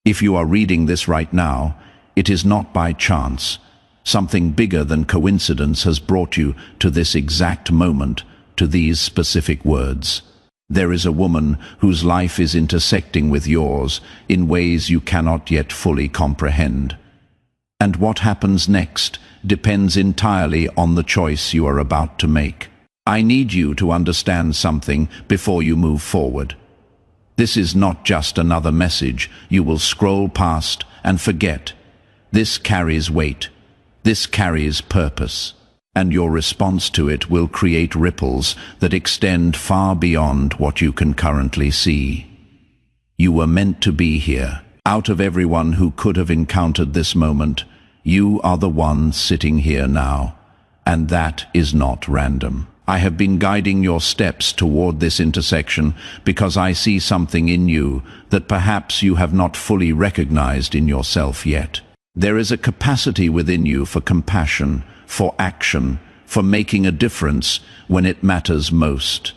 If you are reading this right now, it is not by chance. Something bigger than coincidence has brought you to this exact moment, to these specific words. There is a woman whose life is intersecting with yours in ways you cannot yet fully comprehend. And what happens next depends entirely on the choice you are about to make. I need you to understand something before you move forward. This is not just another message you will scroll past and forget. This carries weight. This carries purpose. And your response to it will create ripples that extend far beyond what you can currently see. You were meant to be here. Out of everyone who could have encountered this moment, you are the one sitting here now. And that is not random. I have been guiding your steps toward this intersection because I see something in you that perhaps you have not fully recognized in yourself yet. There is a capacity within you for compassion, for action, for making a difference when it matters most.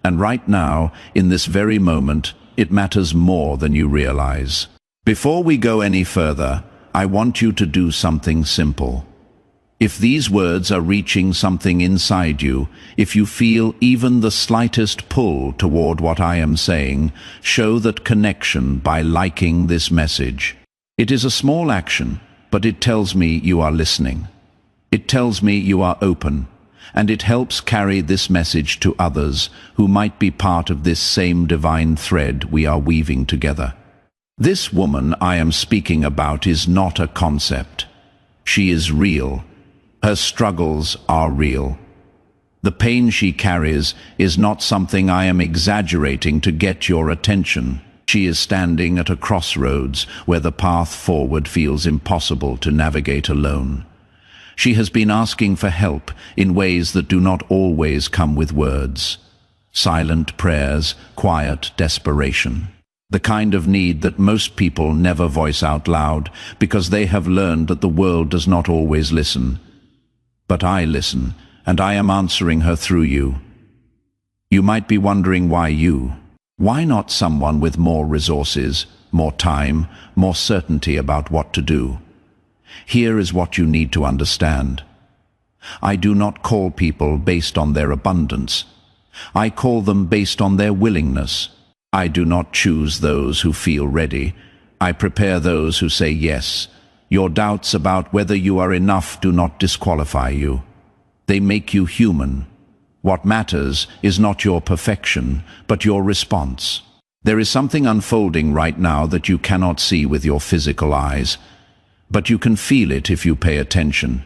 And right now, in this very moment, it matters more than you realize. Before we go any further, I want you to do something simple. If these words are reaching something inside you, if you feel even the slightest pull toward what I am saying, show that connection by liking this message. It is a small action, but it tells me you are listening. It tells me you are open, and it helps carry this message to others who might be part of this same divine thread we are weaving together. This woman I am speaking about is not a concept. She is real. Her struggles are real. The pain she carries is not something I am exaggerating to get your attention. She is standing at a crossroads where the path forward feels impossible to navigate alone. She has been asking for help in ways that do not always come with words. Silent prayers, quiet desperation. The kind of need that most people never voice out loud because they have learned that the world does not always listen. But I listen, and I am answering her through you. You might be wondering why you? Why not someone with more resources, more time, more certainty about what to do? Here is what you need to understand. I do not call people based on their abundance. I call them based on their willingness. I do not choose those who feel ready. I prepare those who say yes. Your doubts about whether you are enough do not disqualify you. They make you human. What matters is not your perfection, but your response. There is something unfolding right now that you cannot see with your physical eyes, but you can feel it if you pay attention.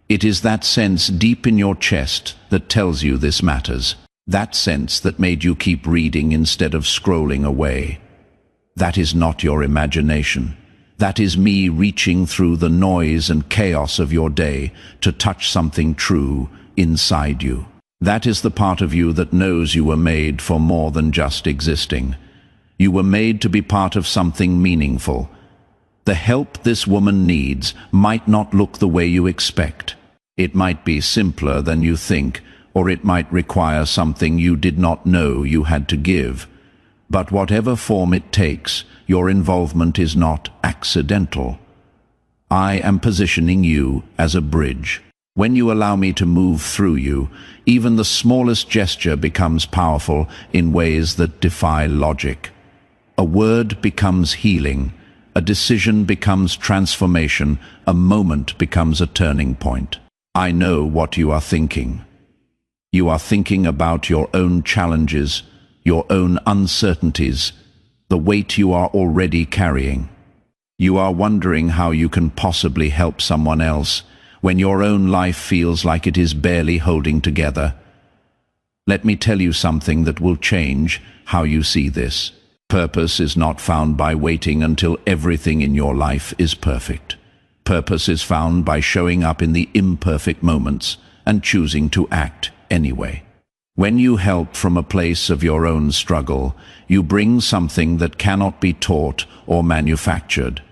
It is that sense deep in your chest that tells you this matters. That sense that made you keep reading instead of scrolling away. That is not your imagination. That is me reaching through the noise and chaos of your day to touch something true inside you. That is the part of you that knows you were made for more than just existing. You were made to be part of something meaningful. The help this woman needs might not look the way you expect. It might be simpler than you think, or it might require something you did not know you had to give. But whatever form it takes, your involvement is not accidental. I am positioning you as a bridge. When you allow me to move through you, even the smallest gesture becomes powerful in ways that defy logic. A word becomes healing, a decision becomes transformation, a moment becomes a turning point. I know what you are thinking. You are thinking about your own challenges, your own uncertainties, the weight you are already carrying. You are wondering how you can possibly help someone else when your own life feels like it is barely holding together. Let me tell you something that will change how you see this. Purpose is not found by waiting until everything in your life is perfect. Purpose is found by showing up in the imperfect moments and choosing to act anyway. When you help from a place of your own struggle, you bring something that cannot be taught or manufactured.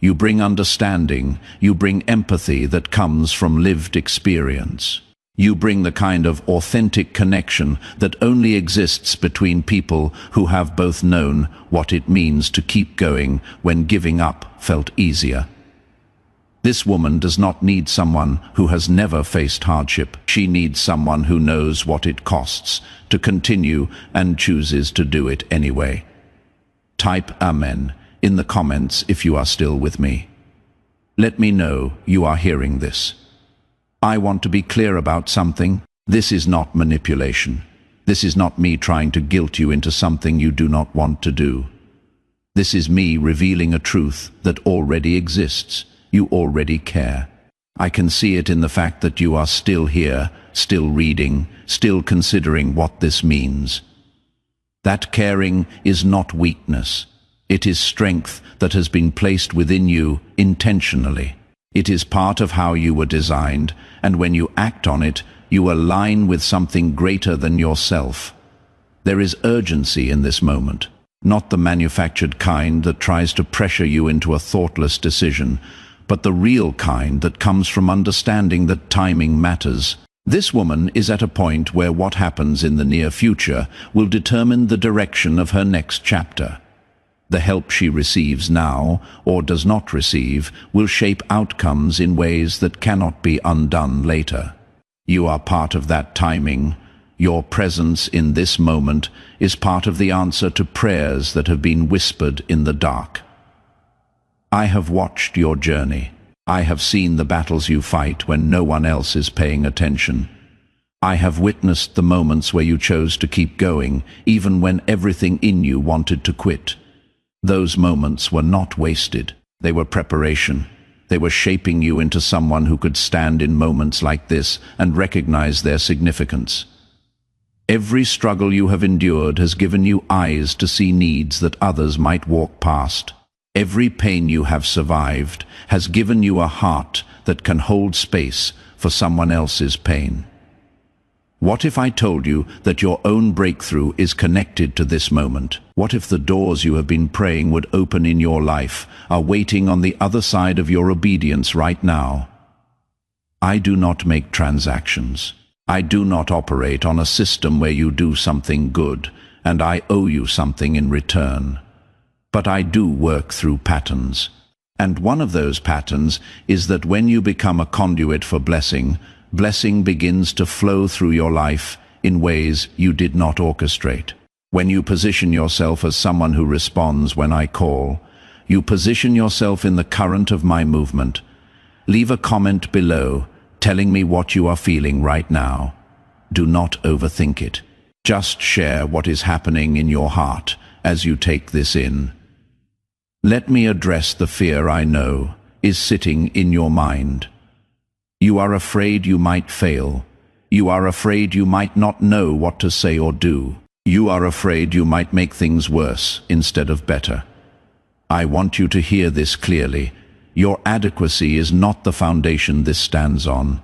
You bring understanding, you bring empathy that comes from lived experience. You bring the kind of authentic connection that only exists between people who have both known what it means to keep going when giving up felt easier. This woman does not need someone who has never faced hardship. She needs someone who knows what it costs to continue and chooses to do it anyway. Type Amen in the comments if you are still with me. Let me know you are hearing this. I want to be clear about something. This is not manipulation. This is not me trying to guilt you into something you do not want to do. This is me revealing a truth that already exists. You already care. I can see it in the fact that you are still here, still reading, still considering what this means. That caring is not weakness. It is strength that has been placed within you intentionally. It is part of how you were designed, and when you act on it, you align with something greater than yourself. There is urgency in this moment, not the manufactured kind that tries to pressure you into a thoughtless decision, but the real kind that comes from understanding that timing matters. This woman is at a point where what happens in the near future will determine the direction of her next chapter. The help she receives now, or does not receive, will shape outcomes in ways that cannot be undone later. You are part of that timing. Your presence in this moment is part of the answer to prayers that have been whispered in the dark. I have watched your journey. I have seen the battles you fight when no one else is paying attention. I have witnessed the moments where you chose to keep going, even when everything in you wanted to quit. Those moments were not wasted. They were preparation. They were shaping you into someone who could stand in moments like this and recognize their significance. Every struggle you have endured has given you eyes to see needs that others might walk past. Every pain you have survived has given you a heart that can hold space for someone else's pain. What if I told you that your own breakthrough is connected to this moment? What if the doors you have been praying would open in your life are waiting on the other side of your obedience right now? I do not make transactions. I do not operate on a system where you do something good and I owe you something in return. But I do work through patterns. And one of those patterns is that when you become a conduit for blessing, blessing begins to flow through your life in ways you did not orchestrate. When you position yourself as someone who responds when I call, you position yourself in the current of my movement. Leave a comment below telling me what you are feeling right now. Do not overthink it. Just share what is happening in your heart as you take this in. Let me address the fear I know is sitting in your mind. You are afraid you might fail. You are afraid you might not know what to say or do. You are afraid you might make things worse instead of better. I want you to hear this clearly. Your adequacy is not the foundation this stands on.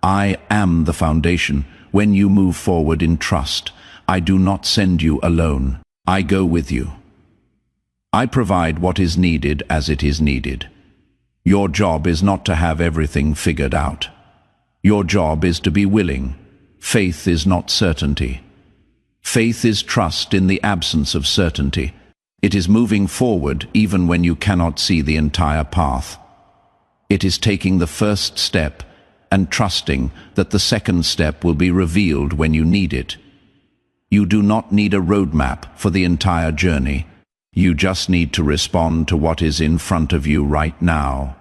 I am the foundation. When you move forward in trust, I do not send you alone. I go with you. I provide what is needed as it is needed. Your job is not to have everything figured out. Your job is to be willing. Faith is not certainty. Faith is trust in the absence of certainty. It is moving forward even when you cannot see the entire path. It is taking the first step and trusting that the second step will be revealed when you need it. You do not need a roadmap for the entire journey. You just need to respond to what is in front of you right now.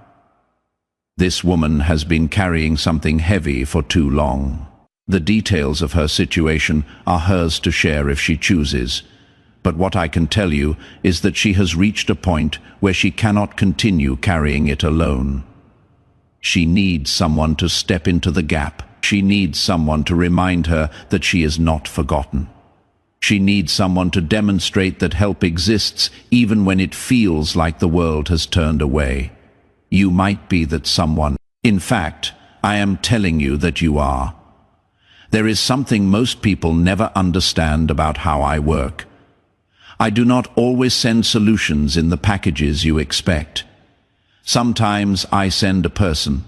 This woman has been carrying something heavy for too long. The details of her situation are hers to share if she chooses. But what I can tell you is that she has reached a point where she cannot continue carrying it alone. She needs someone to step into the gap. She needs someone to remind her that she is not forgotten. She needs someone to demonstrate that help exists even when it feels like the world has turned away. You might be that someone. In fact, I am telling you that you are. There is something most people never understand about how I work. I do not always send solutions in the packages you expect. Sometimes I send a person.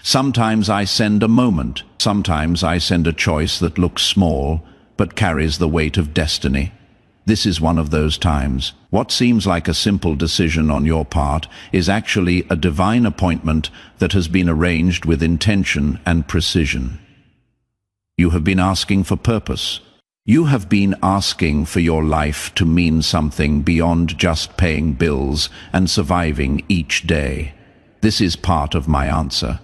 Sometimes I send a moment. Sometimes I send a choice that looks small, but carries the weight of destiny. This is one of those times. What seems like a simple decision on your part is actually a divine appointment that has been arranged with intention and precision. You have been asking for purpose. You have been asking for your life to mean something beyond just paying bills and surviving each day. This is part of my answer.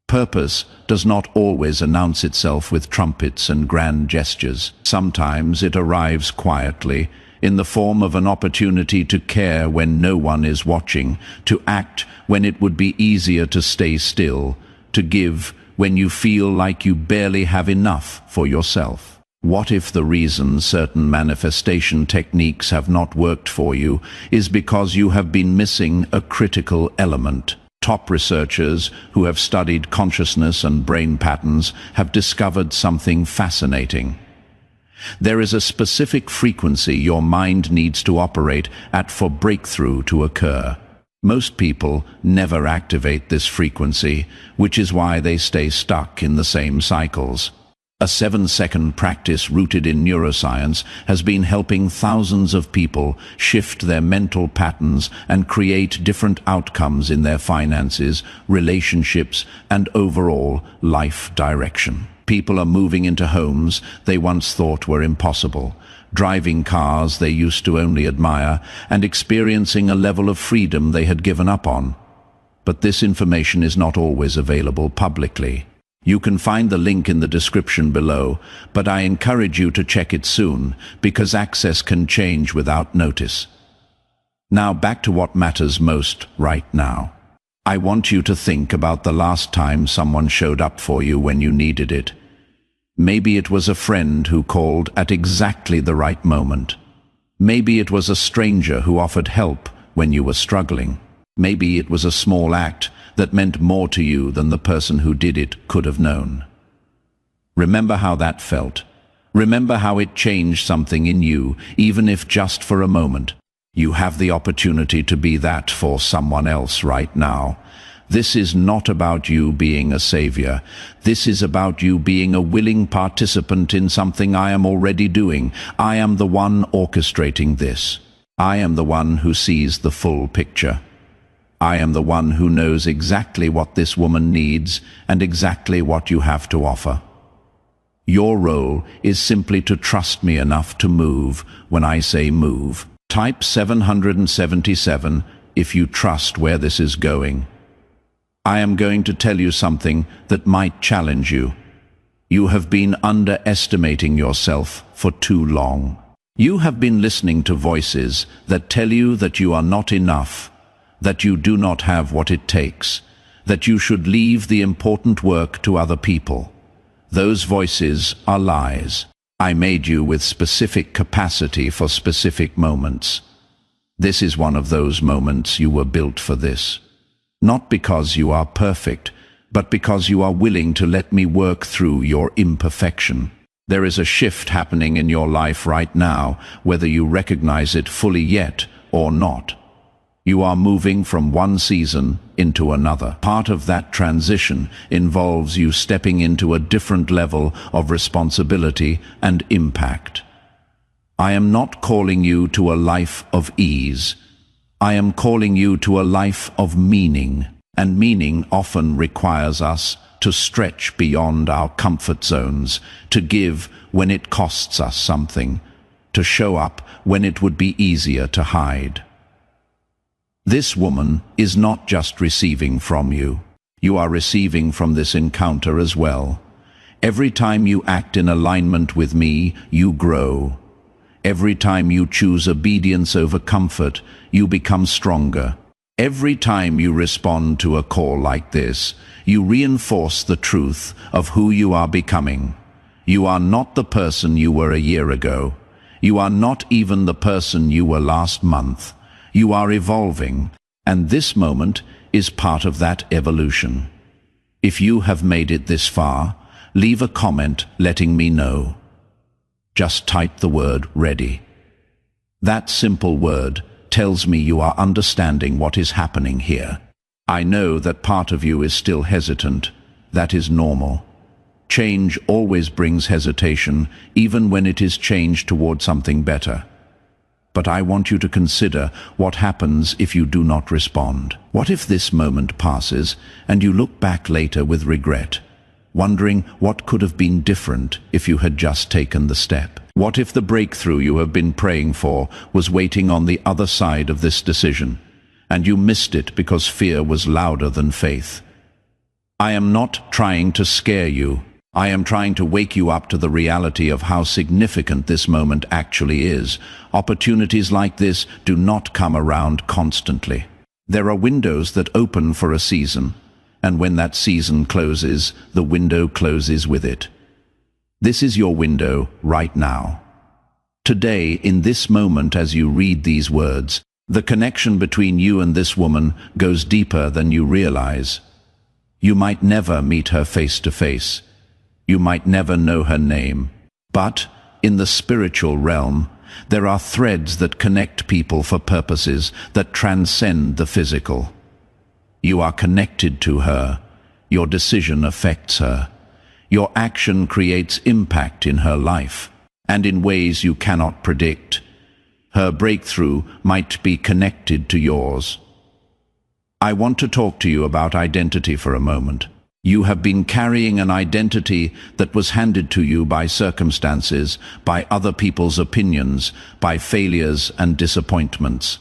Purpose does not always announce itself with trumpets and grand gestures. Sometimes it arrives quietly, in the form of an opportunity to care when no one is watching, to act when it would be easier to stay still, to give when you feel like you barely have enough for yourself. What if the reason certain manifestation techniques have not worked for you is because you have been missing a critical element? Top researchers who have studied consciousness and brain patterns have discovered something fascinating. There is a specific frequency your mind needs to operate at for breakthrough to occur. Most people never activate this frequency, which is why they stay stuck in the same cycles. A 7-second practice rooted in neuroscience has been helping thousands of people shift their mental patterns and create different outcomes in their finances, relationships, and overall life direction. People are moving into homes they once thought were impossible, driving cars they used to only admire, and experiencing a level of freedom they had given up on. But this information is not always available publicly. You can find the link in the description below, but I encourage you to check it soon, because access can change without notice. Now back to what matters most right now. I want you to think about the last time someone showed up for you when you needed it. Maybe it was a friend who called at exactly the right moment. Maybe it was a stranger who offered help when you were struggling. Maybe it was a small act that meant more to you than the person who did it could have known. Remember how that felt. Remember how it changed something in you, even if just for a moment. You have the opportunity to be that for someone else right now. This is not about you being a savior. This is about you being a willing participant in something I am already doing. I am the one orchestrating this. I am the one who sees the full picture. I am the one who knows exactly what this woman needs and exactly what you have to offer. Your role is simply to trust me enough to move when I say move. Type 777 if you trust where this is going. I am going to tell you something that might challenge you. You have been underestimating yourself for too long. You have been listening to voices that tell you that you are not enough, that you do not have what it takes, that you should leave the important work to other people. Those voices are lies. I made you with specific capacity for specific moments. This is one of those moments. You were built for this. Not because you are perfect, but because you are willing to let me work through your imperfection. There is a shift happening in your life right now, whether you recognize it fully yet or not. You are moving from one season into another. Part of that transition involves you stepping into a different level of responsibility and impact. I am not calling you to a life of ease. I am calling you to a life of meaning, and meaning often requires us to stretch beyond our comfort zones, to give when it costs us something, to show up when it would be easier to hide. This woman is not just receiving from you. You are receiving from this encounter as well. Every time you act in alignment with me, you grow. Every time you choose obedience over comfort, you become stronger. Every time you respond to a call like this, you reinforce the truth of who you are becoming. You are not the person you were a year ago. You are not even the person you were last month. You are evolving, and this moment is part of that evolution. If you have made it this far, leave a comment letting me know. Just type the word ready. That simple word tells me you are understanding what is happening here. I know that part of you is still hesitant. That is normal. Change always brings hesitation, even when it is change toward something better. But I want you to consider what happens if you do not respond. What if this moment passes and you look back later with regret, wondering what could have been different if you had just taken the step? What if the breakthrough you have been praying for was waiting on the other side of this decision, and you missed it because fear was louder than faith? I am not trying to scare you. I am trying to wake you up to the reality of how significant this moment actually is. Opportunities like this do not come around constantly. There are windows that open for a season, and when that season closes, the window closes with it. This is your window right now. Today, in this moment as you read these words, the connection between you and this woman goes deeper than you realize. You might never meet her face to face. You might never know her name. But, in the spiritual realm, there are threads that connect people for purposes that transcend the physical. You are connected to her. Your decision affects her. Your action creates impact in her life, and in ways you cannot predict. Her breakthrough might be connected to yours. I want to talk to you about identity for a moment. You have been carrying an identity that was handed to you by circumstances, by other people's opinions, by failures and disappointments.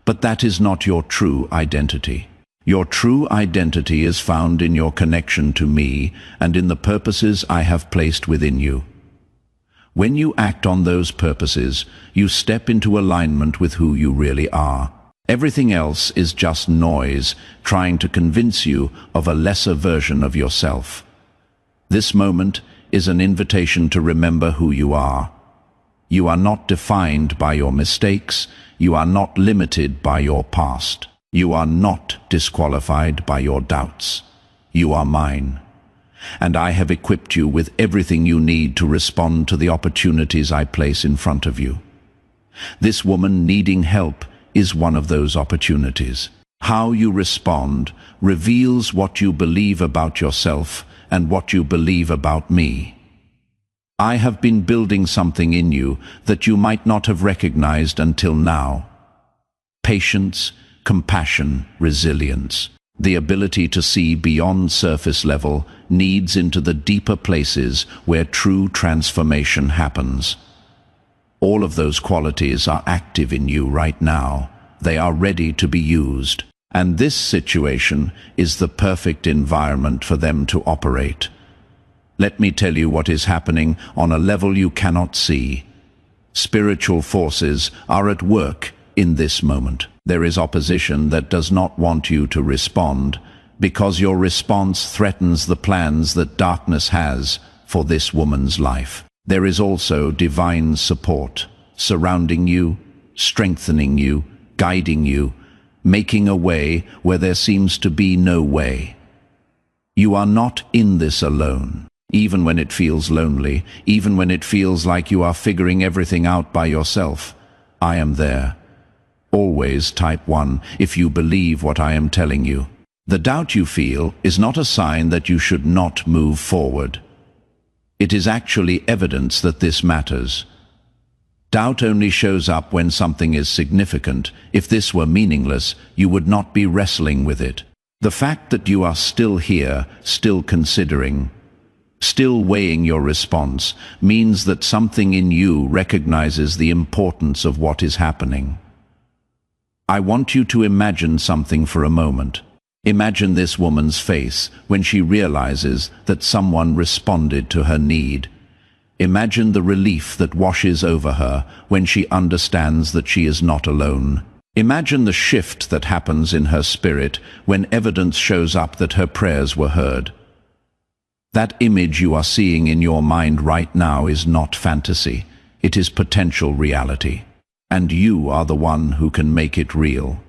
But that is not your true identity. Your true identity is found in your connection to me and in the purposes I have placed within you. When you act on those purposes, you step into alignment with who you really are. Everything else is just noise, trying to convince you of a lesser version of yourself. This moment is an invitation to remember who you are. You are not defined by your mistakes. You are not limited by your past. You are not disqualified by your doubts. You are mine. And I have equipped you with everything you need to respond to the opportunities I place in front of you. This woman needing help is one of those opportunities. How you respond reveals what you believe about yourself and what you believe about me. I have been building something in you that you might not have recognized until now. Patience, compassion, resilience. The ability to see beyond surface level needs into the deeper places where true transformation happens. All of those qualities are active in you right now. They are ready to be used. And this situation is the perfect environment for them to operate. Let me tell you what is happening on a level you cannot see. Spiritual forces are at work in this moment. There is opposition that does not want you to respond, because your response threatens the plans that darkness has for this woman's life. There is also divine support, surrounding you, strengthening you, guiding you, making a way where there seems to be no way. You are not in this alone. Even when it feels lonely, even when it feels like you are figuring everything out by yourself, I am there. Always type 1 if you believe what I am telling you. The doubt you feel is not a sign that you should not move forward. It is actually evidence that this matters. Doubt only shows up when something is significant. If this were meaningless, you would not be wrestling with it. The fact that you are still here, still considering, still weighing your response, means that something in you recognizes the importance of what is happening. I want you to imagine something for a moment. Imagine this woman's face when she realizes that someone responded to her need. Imagine the relief that washes over her when she understands that she is not alone. Imagine the shift that happens in her spirit when evidence shows up that her prayers were heard. That image you are seeing in your mind right now is not fantasy. It is potential reality. And you are the one who can make it real.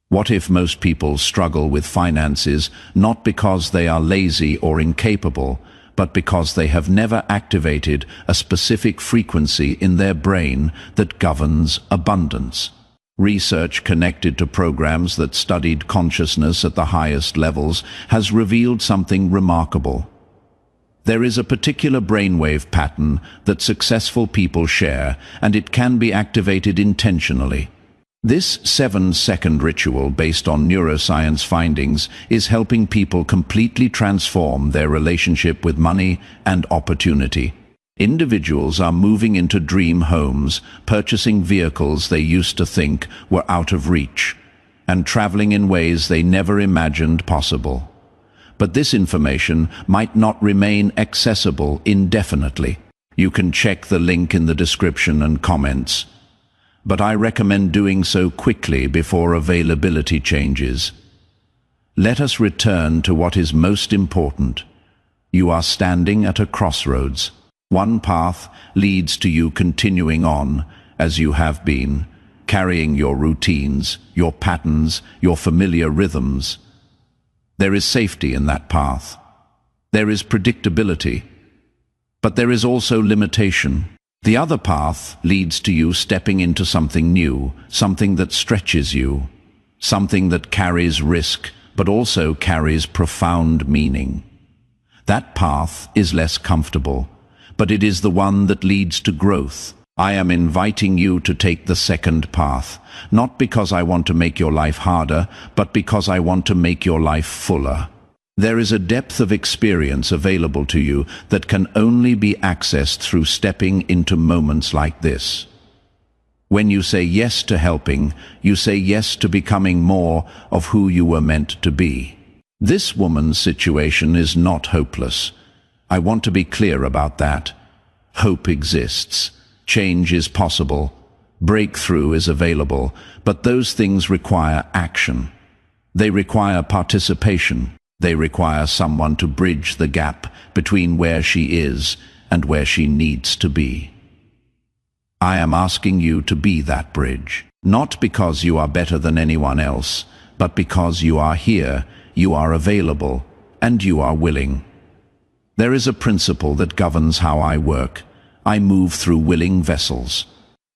What if most people struggle with finances not because they are lazy or incapable, but because they have never activated a specific frequency in their brain that governs abundance? Research connected to programs that studied consciousness at the highest levels has revealed something remarkable. There is a particular brainwave pattern that successful people share, and it can be activated intentionally. This 7-second ritual based on neuroscience findings is helping people completely transform their relationship with money and opportunity. Individuals are moving into dream homes, purchasing vehicles they used to think were out of reach, and traveling in ways they never imagined possible. But this information might not remain accessible indefinitely. You can check the link in the description and comments. But I recommend doing so quickly before availability changes. Let us return to what is most important. You are standing at a crossroads. One path leads to you continuing on, as you have been, carrying your routines, your patterns, your familiar rhythms. There is safety in that path. There is predictability. But there is also limitation. The other path leads to you stepping into something new, something that stretches you, something that carries risk, but also carries profound meaning. That path is less comfortable, but it is the one that leads to growth. I am inviting you to take the second path, not because I want to make your life harder, but because I want to make your life fuller. There is a depth of experience available to you that can only be accessed through stepping into moments like this. When you say yes to helping, you say yes to becoming more of who you were meant to be. This woman's situation is not hopeless. I want to be clear about that. Hope exists. Change is possible. Breakthrough is available. But those things require action. They require participation. They require someone to bridge the gap between where she is and where she needs to be. I am asking you to be that bridge. Not because you are better than anyone else, but because you are here, you are available, and you are willing. There is a principle that governs how I work. I move through willing vessels.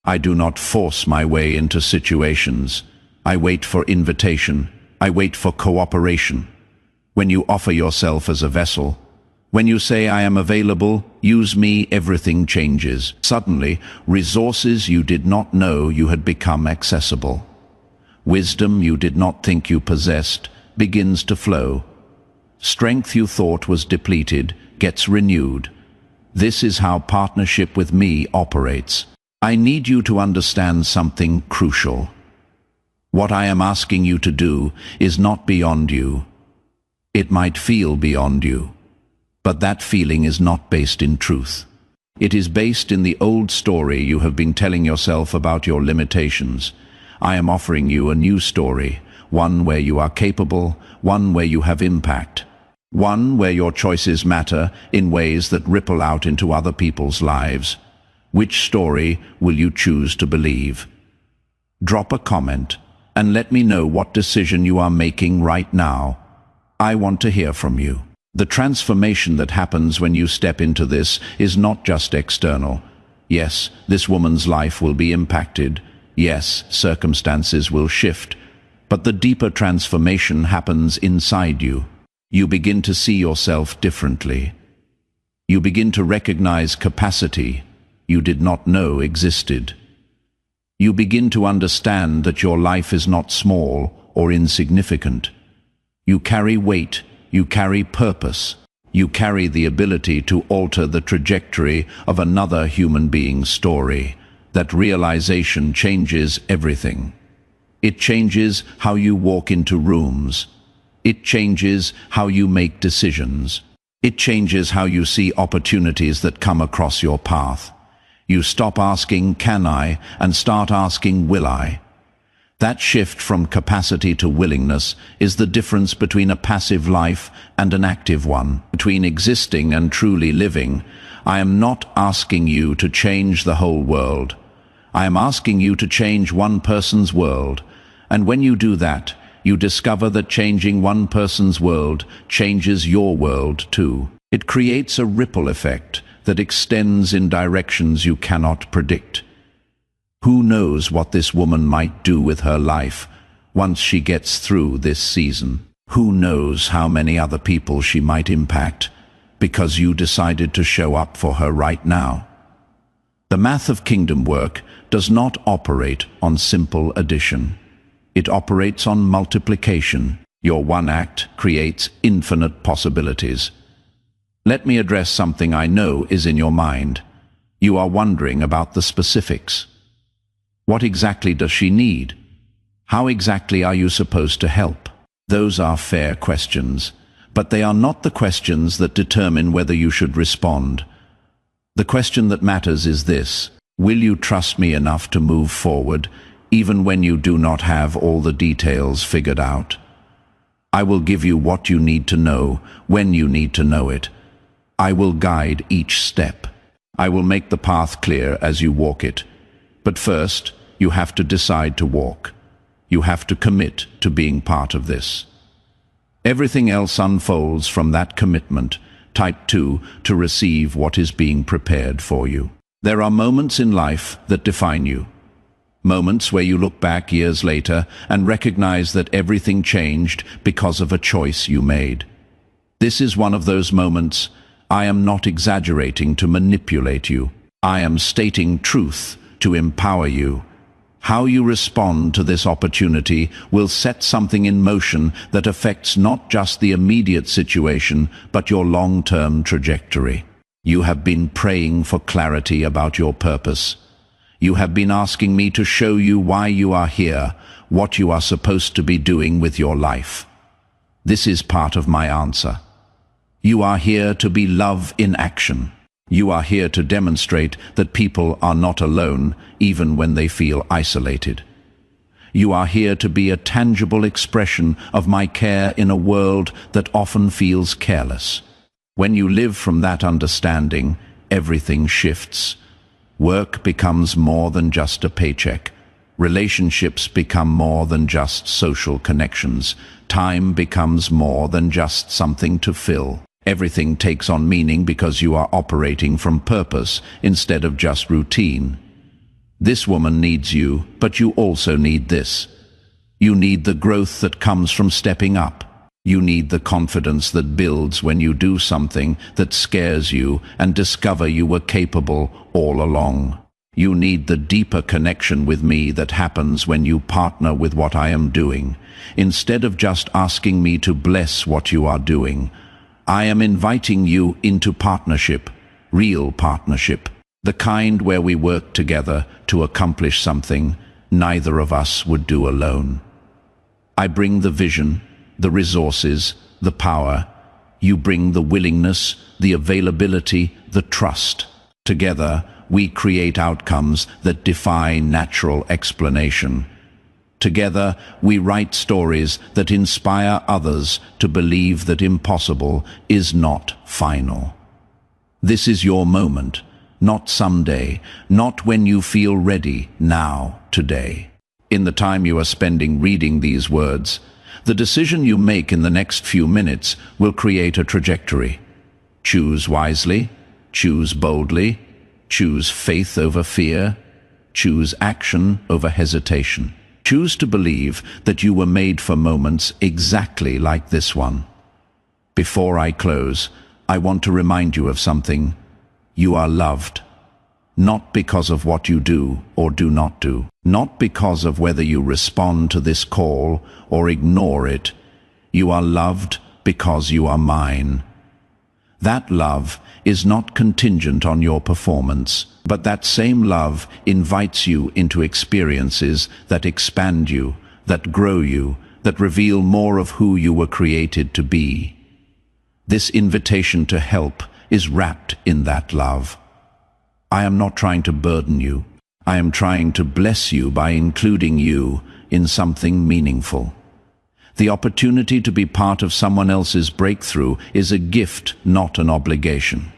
I do not force my way into situations. I wait for invitation. I wait for cooperation. When you offer yourself as a vessel, when you say, I am available, use me, everything changes. Suddenly, resources you did not know you had become accessible. Wisdom you did not think you possessed begins to flow. Strength you thought was depleted gets renewed. This is how partnership with me operates. I need you to understand something crucial. What I am asking you to do is not beyond you. It might feel beyond you, but that feeling is not based in truth. It is based in the old story you have been telling yourself about your limitations. I am offering you a new story, one where you are capable, one where you have impact, one where your choices matter in ways that ripple out into other people's lives. Which story will you choose to believe? Drop a comment and let me know what decision you are making right now. I want to hear from you. The transformation that happens when you step into this is not just external. Yes, this woman's life will be impacted. Yes, circumstances will shift. But the deeper transformation happens inside you. You begin to see yourself differently. You begin to recognize capacity you did not know existed. You begin to understand that your life is not small or insignificant. You carry weight, you carry purpose, you carry the ability to alter the trajectory of another human being's story. That realization changes everything. It changes how you walk into rooms. It changes how you make decisions. It changes how you see opportunities that come across your path. You stop asking, can I, and start asking, will I? That shift from capacity to willingness is the difference between a passive life and an active one, between existing and truly living. I am not asking you to change the whole world. I am asking you to change one person's world. And when you do that, you discover that changing one person's world changes your world too. It creates a ripple effect that extends in directions you cannot predict. Who knows what this woman might do with her life once she gets through this season? Who knows how many other people she might impact because you decided to show up for her right now? The math of kingdom work does not operate on simple addition. It operates on multiplication. Your one act creates infinite possibilities. Let me address something I know is in your mind. You are wondering about the specifics. What exactly does she need? How exactly are you supposed to help? Those are fair questions, but they are not the questions that determine whether you should respond. The question that matters is this: will you trust me enough to move forward, even when you do not have all the details figured out? I will give you what you need to know, when you need to know it. I will guide each step. I will make the path clear as you walk it. But first, you have to decide to walk. You have to commit to being part of this. Everything else unfolds from that commitment, type 2, to receive what is being prepared for you. There are moments in life that define you. Moments where you look back years later and recognize that everything changed because of a choice you made. This is one of those moments. I am not exaggerating to manipulate you. I am stating truth to empower you. How you respond to this opportunity will set something in motion that affects not just the immediate situation, but your long-term trajectory. You have been praying for clarity about your purpose. You have been asking me to show you why you are here, what you are supposed to be doing with your life. This is part of my answer. You are here to be love in action. You are here to demonstrate that people are not alone, even when they feel isolated. You are here to be a tangible expression of my care in a world that often feels careless. When you live from that understanding, everything shifts. Work becomes more than just a paycheck. Relationships become more than just social connections. Time becomes more than just something to fill. Everything takes on meaning because you are operating from purpose instead of just routine. This woman needs you, but you also need this. You need the growth that comes from stepping up. You need the confidence that builds when you do something that scares you and discover you were capable all along. You need the deeper connection with me that happens when you partner with what I am doing. Instead of just asking me to bless what you are doing, I am inviting you into partnership, real partnership, the kind where we work together to accomplish something neither of us would do alone. I bring the vision, the resources, the power. You bring the willingness, the availability, the trust. Together, we create outcomes that defy natural explanation. Together, we write stories that inspire others to believe that impossible is not final. This is your moment, not someday, not when you feel ready, now, today. In the time you are spending reading these words, the decision you make in the next few minutes will create a trajectory. Choose wisely, choose boldly, choose faith over fear, choose action over hesitation. Choose to believe that you were made for moments exactly like this one. Before I close, I want to remind you of something. You are loved. Not because of what you do or do not do. Not because of whether you respond to this call or ignore it. You are loved because you are mine. That love is not contingent on your performance, but that same love invites you into experiences that expand you, that grow you, that reveal more of who you were created to be. This invitation to help is wrapped in that love. I am not trying to burden you. I am trying to bless you by including you in something meaningful. The opportunity to be part of someone else's breakthrough is a gift, not an obligation.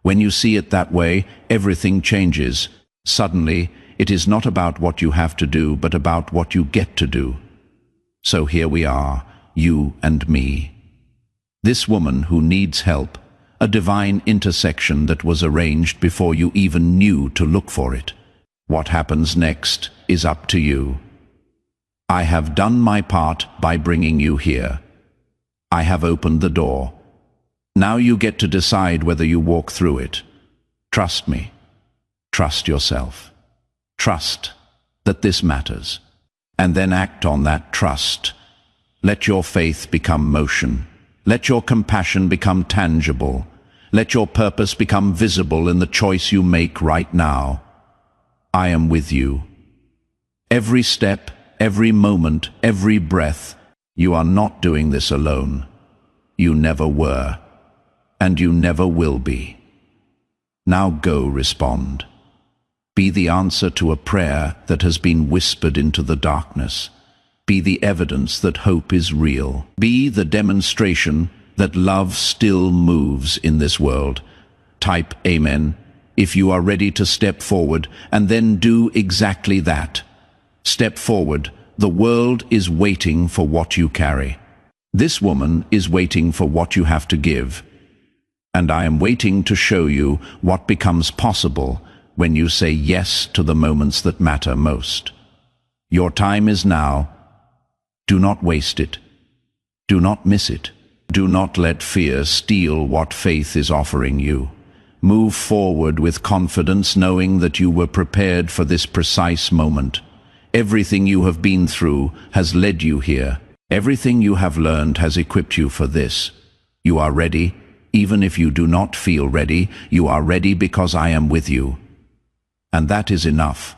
When you see it that way, everything changes. Suddenly, it is not about what you have to do, but about what you get to do. So here we are, you and me. This woman who needs help, a divine intersection that was arranged before you even knew to look for it. What happens next is up to you. I have done my part by bringing you here. I have opened the door. Now you get to decide whether you walk through it. Trust me. Trust yourself. Trust that this matters. And then act on that trust. Let your faith become motion. Let your compassion become tangible. Let your purpose become visible in the choice you make right now. I am with you. Every step, every moment, every breath, you are not doing this alone. You never were, and you never will be. Now go respond. Be the answer to a prayer that has been whispered into the darkness. Be the evidence that hope is real. Be the demonstration that love still moves in this world. Type Amen if you are ready to step forward, and then do exactly that. Step forward. The world is waiting for what you carry. This woman is waiting for what you have to give. And I am waiting to show you what becomes possible when you say yes to the moments that matter most. Your time is now. Do not waste it. Do not miss it. Do not let fear steal what faith is offering you. Move forward with confidence, knowing that you were prepared for this precise moment. Everything you have been through has led you here. Everything you have learned has equipped you for this. You are ready. Even if you do not feel ready, you are ready because I am with you. And that is enough.